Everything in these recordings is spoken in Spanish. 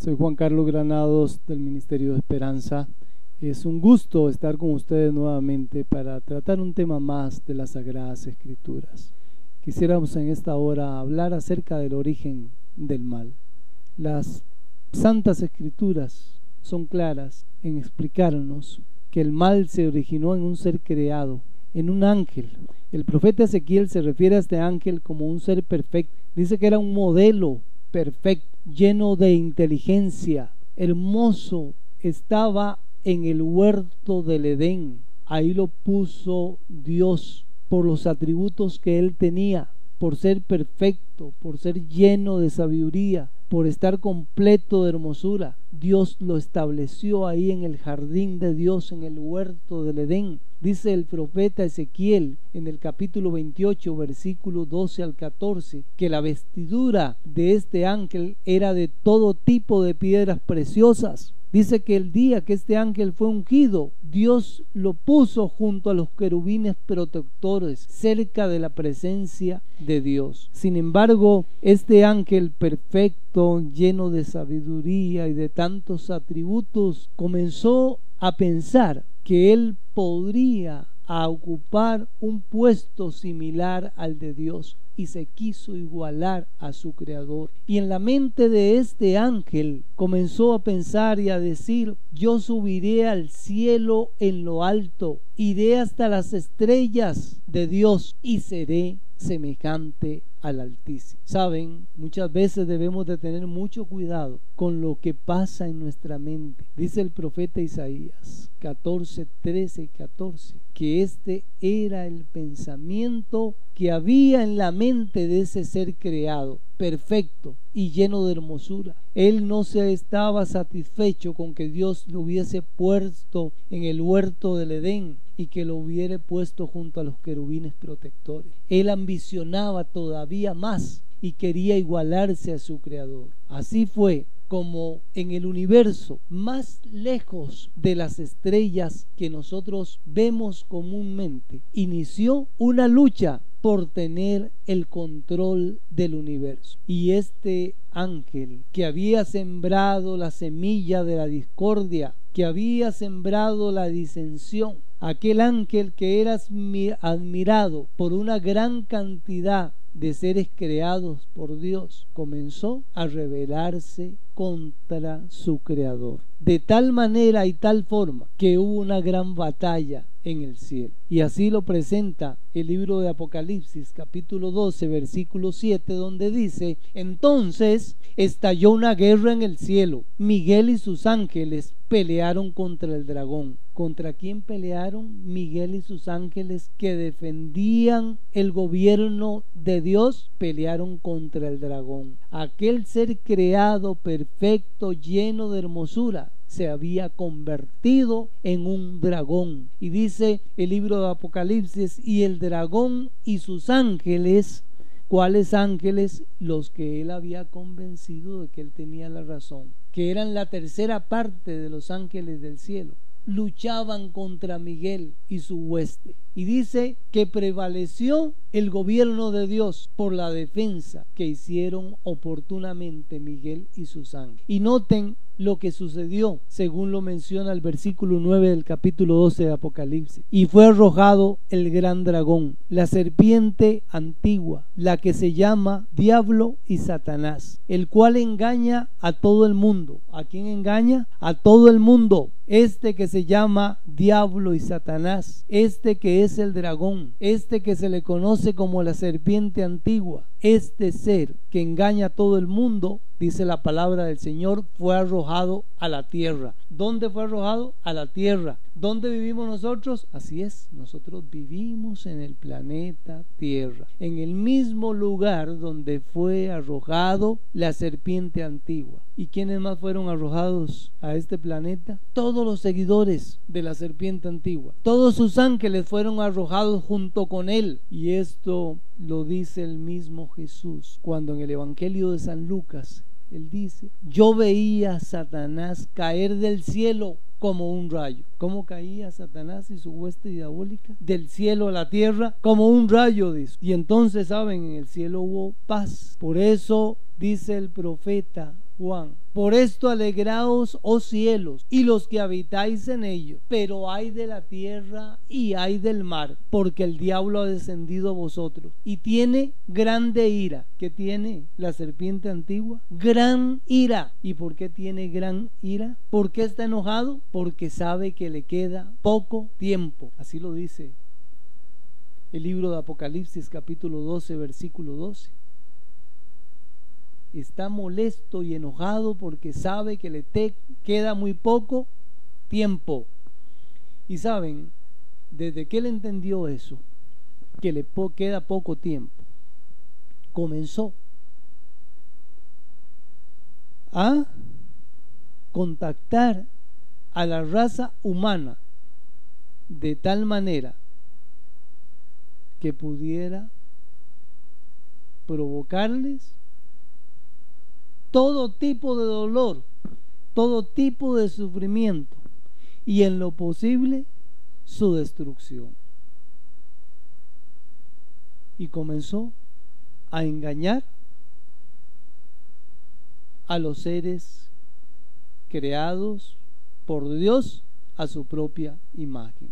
Soy Juan Carlos Granados del Ministerio de Esperanza. Es un gusto estar con ustedes nuevamente para tratar un tema más de las Sagradas Escrituras. Quisiéramos en esta hora hablar acerca del origen del mal. Las Santas Escrituras son claras en explicarnos que el mal se originó en un ser creado, en un ángel. El profeta Ezequiel se refiere a este ángel como un ser perfecto. Dice que era un modelo perfecto, lleno de inteligencia, hermoso. Estaba en el huerto del Edén. Ahí lo puso Dios por los atributos que él tenía, por ser perfecto, por ser lleno de sabiduría, por estar completo de hermosura. Dios lo estableció ahí en el jardín de Dios, en el huerto del Edén. Dice el profeta Ezequiel en el capítulo 28, versículo 12 al 14, que la vestidura de este ángel era de todo tipo de piedras preciosas. Dice que el día que este ángel fue ungido, Dios lo puso junto a los querubines protectores, cerca de la presencia de Dios. Sin embargo, este ángel perfecto, lleno de sabiduría y de tantos atributos, comenzó a pensar que él podría ocupar un puesto similar al de Dios, y se quiso igualar a su creador. Y en la mente de este ángel comenzó a pensar y a decir: yo subiré al cielo en lo alto, iré hasta las estrellas de Dios y seré semejante al Altísimo. Saben, muchas veces debemos de tener mucho cuidado con lo que pasa en nuestra mente. Dice el profeta Isaías 14, 13 y 14 que este era el pensamiento que había en la mente de ese ser creado, perfecto y lleno de hermosura. Él no se estaba satisfecho con que Dios lo hubiese puesto en el huerto del Edén y que lo hubiera puesto junto a los querubines protectores. Él ambicionaba todavía más y quería igualarse a su creador. Así fue como en el universo, más lejos de las estrellas que nosotros vemos comúnmente, inició una lucha por tener el control del universo. Y este ángel que había sembrado la semilla de la discordia, que había sembrado la disensión, aquel ángel que era admirado por una gran cantidad de seres creados por Dios, comenzó a rebelarse contra su creador, de tal manera y tal forma que hubo una gran batalla en el cielo. Y así lo presenta el libro de Apocalipsis capítulo 12 versículo 7, donde dice: entonces estalló una guerra en el cielo. Miguel y sus ángeles pelearon contra el dragón. ¿Contra quién pelearon? Miguel y sus ángeles, que defendían el gobierno de Dios, pelearon contra el dragón. Aquel ser creado perfecto, lleno de hermosura, se había convertido en un dragón. Y dice el libro de Apocalipsis: y el dragón y sus ángeles. ¿Cuáles ángeles? Los que él había convencido de que él tenía la razón, que eran la tercera parte de los ángeles del cielo, luchaban contra Miguel y su hueste. Y dice que prevaleció el gobierno de Dios por la defensa que hicieron oportunamente Miguel y sus ángeles. Y noten lo que sucedió, según lo menciona el versículo 9 del capítulo 12 de Apocalipsis. Y fue arrojado el gran dragón, la serpiente antigua, la que se llama Diablo y Satanás, el cual engaña a todo el mundo. ¿A quién engaña? A todo el mundo. Este que se llama Diablo y Satanás, este que es el dragón, este que se le conoce como la serpiente antigua, este ser que engaña a todo el mundo, dice la palabra del Señor, fue arrojado a la tierra. ¿Dónde fue arrojado? A la tierra. ¿Dónde vivimos nosotros? Así es, nosotros vivimos en el planeta Tierra, en el mismo lugar donde fue arrojado la serpiente antigua. ¿Y quiénes más fueron arrojados a este planeta? Todos los seguidores de la serpiente antigua. Todos sus ángeles fueron arrojados junto con él. Y esto lo dice el mismo Jesús cuando en el Evangelio de San Lucas él dice: yo veía a Satanás caer del cielo como un rayo. ¿Cómo caía Satanás y su hueste diabólica? Del cielo a la tierra como un rayo, dice. Y entonces, saben, en el cielo hubo paz. Por eso dice el profeta Juan, por esto alegraos, oh cielos, y los que habitáis en ellos, pero ay de la tierra y ay del mar, porque el diablo ha descendido a vosotros, y tiene grande ira. ¿Qué tiene la serpiente antigua? Gran ira. ¿Y por qué tiene gran ira? ¿Por qué está enojado? Porque sabe que le queda poco tiempo. Así lo dice el libro de Apocalipsis capítulo 12, versículo 12. Está molesto y enojado porque sabe que le queda muy poco tiempo. Y saben, desde que él entendió eso, que le queda poco tiempo, comenzó a contactar a la raza humana de tal manera que pudiera provocarles todo tipo de dolor, todo tipo de sufrimiento y en lo posible su destrucción. Y comenzó a engañar a los seres creados por Dios a su propia imagen.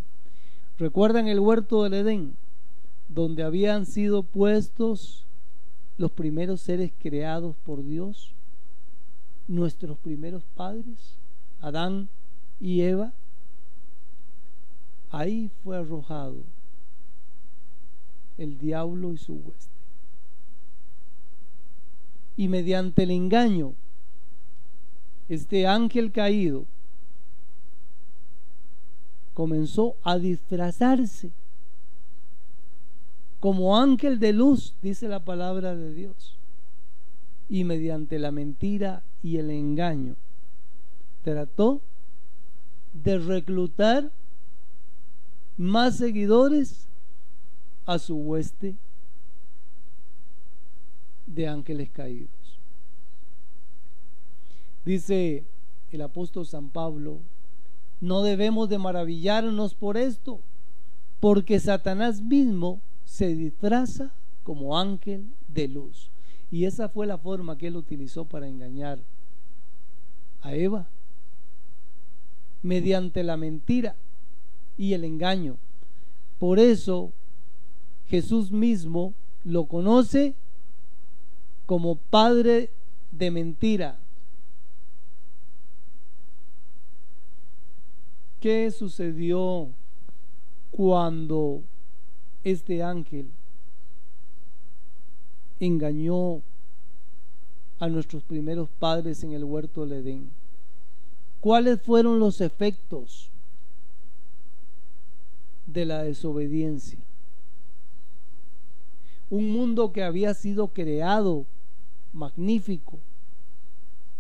¿Recuerdan el huerto del Edén, donde habían sido puestos los primeros seres creados por Dios? Nuestros primeros padres, Adán y Eva. Ahí fue arrojado el diablo y su hueste. Y mediante el engaño, este ángel caído comenzó a disfrazarse como ángel de luz, dice la palabra de Dios. Y mediante la mentira y el engaño trató de reclutar más seguidores a su hueste de ángeles caídos. Dice el apóstol San Pablo: no debemos de maravillarnos por esto, porque Satanás mismo se disfraza como ángel de luz. Y esa fue la forma que él utilizó para engañar a Eva, mediante la mentira y el engaño. Por eso Jesús mismo lo conoce como padre de mentira. ¿Qué sucedió cuando este ángel engañó a nuestros primeros padres en el huerto del Edén? ¿Cuáles fueron los efectos de la desobediencia? Un mundo que había sido creado magnífico,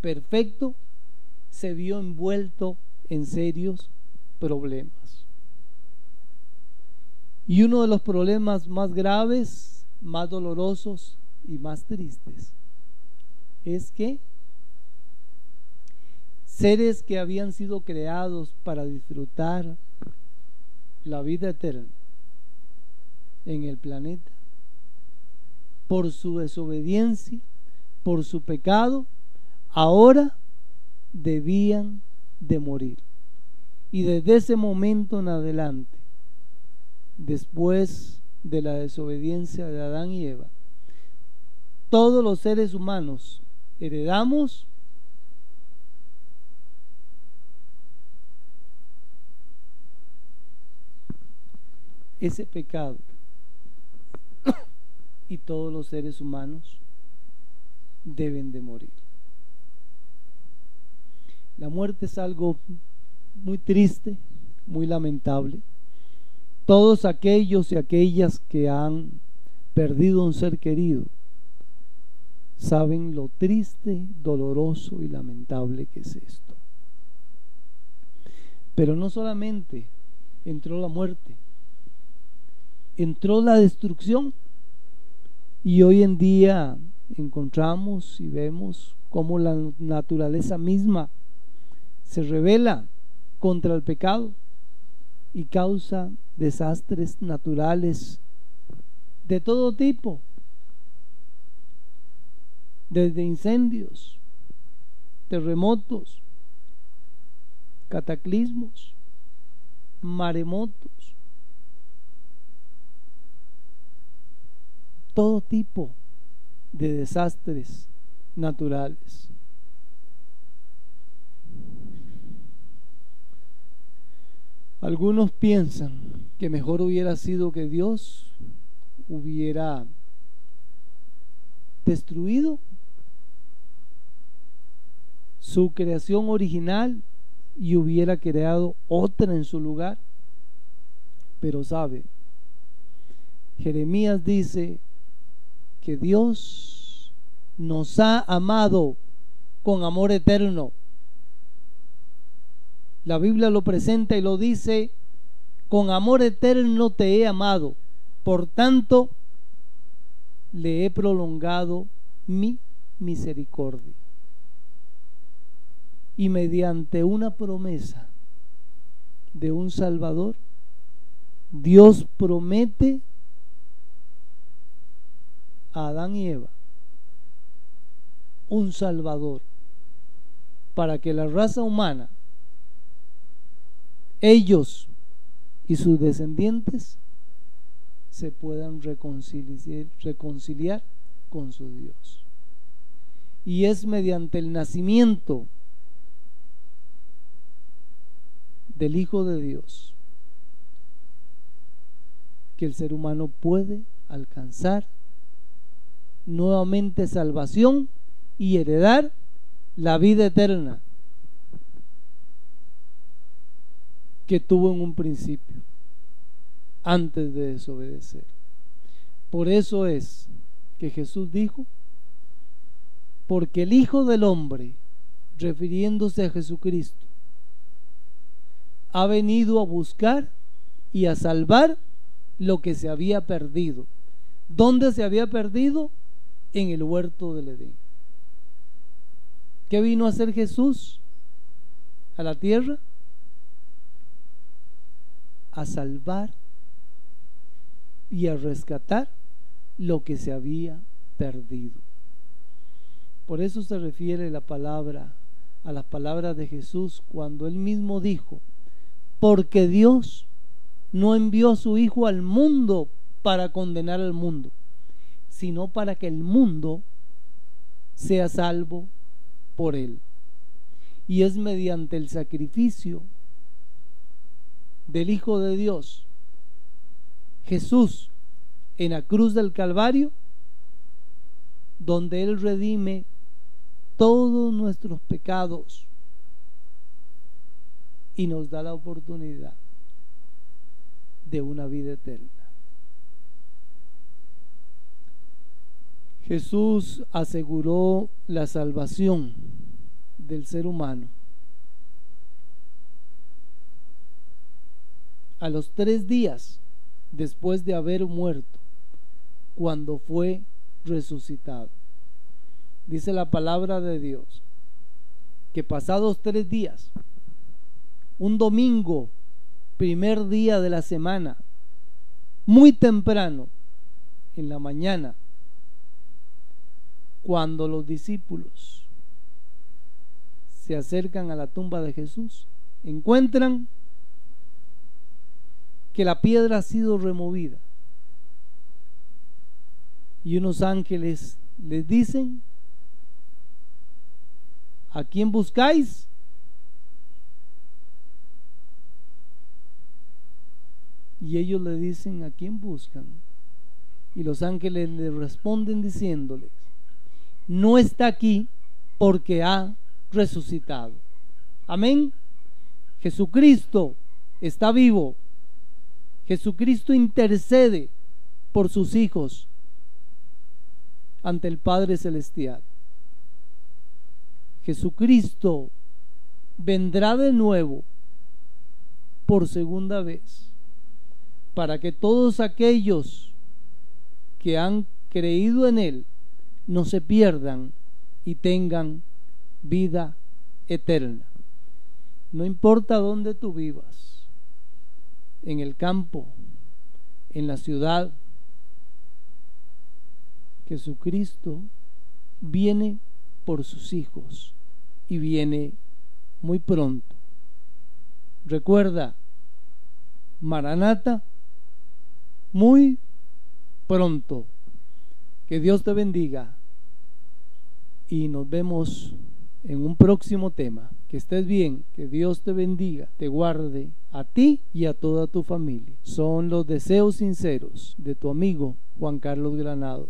perfecto, se vio envuelto en serios problemas. Y uno de los problemas más graves, más dolorosos y más tristes es que seres que habían sido creados para disfrutar la vida eterna en el planeta, por su desobediencia, por su pecado, ahora debían de morir. Y desde ese momento en adelante, después de la desobediencia de Adán y Eva, todos los seres humanos heredamos ese pecado y todos los seres humanos deben de morir. La muerte es algo muy triste, muy lamentable. Todos aquellos y aquellas que han perdido un ser querido saben lo triste, doloroso y lamentable que es esto. Pero no solamente entró la muerte, entró la destrucción. Y hoy en día encontramos y vemos cómo la naturaleza misma se rebela contra el pecado y causa desastres naturales de todo tipo, desde incendios, terremotos, cataclismos, maremotos, todo tipo de desastres naturales. Algunos piensan que mejor hubiera sido que Dios hubiera destruido su creación original y hubiera creado otra en su lugar. Pero sabe, Jeremías dice que Dios nos ha amado con amor eterno. La Biblia lo presenta y lo dice: con amor eterno te he amado, por tanto le he prolongado mi misericordia. Y mediante una promesa de un Salvador, Dios promete a Adán y Eva un Salvador para que la raza humana, ellos y sus descendientes, se puedan reconciliar con su Dios. Y es mediante el nacimiento del Hijo de Dios que el ser humano puede alcanzar nuevamente salvación y heredar la vida eterna que tuvo en un principio antes de desobedecer. Por eso es que Jesús dijo: porque el Hijo del Hombre, refiriéndose a Jesucristo, ha venido a buscar y a salvar lo que se había perdido. ¿Dónde se había perdido? En el huerto del Edén. ¿Qué vino a hacer Jesús a la tierra? A salvar y a rescatar lo que se había perdido. Por eso se refiere la palabra a las palabras de Jesús cuando él mismo dijo: porque Dios no envió a su Hijo al mundo para condenar al mundo, sino para que el mundo sea salvo por él. Y es mediante el sacrificio del Hijo de Dios, Jesús, en la cruz del Calvario, donde él redime todos nuestros pecados y nos da la oportunidad de una vida eterna. Jesús aseguró la salvación del ser humano a los 3 días después de haber muerto, cuando fue resucitado. Dice la palabra de Dios que pasados 3 días, un domingo, primer día de la semana, muy temprano en la mañana, cuando los discípulos se acercan a la tumba de Jesús, encuentran que la piedra ha sido removida y unos ángeles les dicen: ¿a quién buscáis? Y ellos le dicen: ¿a quién buscan? Y los ángeles le responden diciéndoles: no está aquí, porque ha resucitado. Amén. Jesucristo está vivo. Jesucristo intercede por sus hijos ante el Padre Celestial. Jesucristo vendrá de nuevo por segunda vez, para que todos aquellos que han creído en Él no se pierdan y tengan vida eterna. No importa dónde tú vivas, en el campo, en la ciudad, Jesucristo viene por sus hijos y viene muy pronto. Recuerda, Maranata, muy pronto. Que Dios te bendiga y nos vemos en un próximo tema. Que estés bien, que Dios te bendiga, te guarde a ti y a toda tu familia. Son los deseos sinceros de tu amigo Juan Carlos Granado.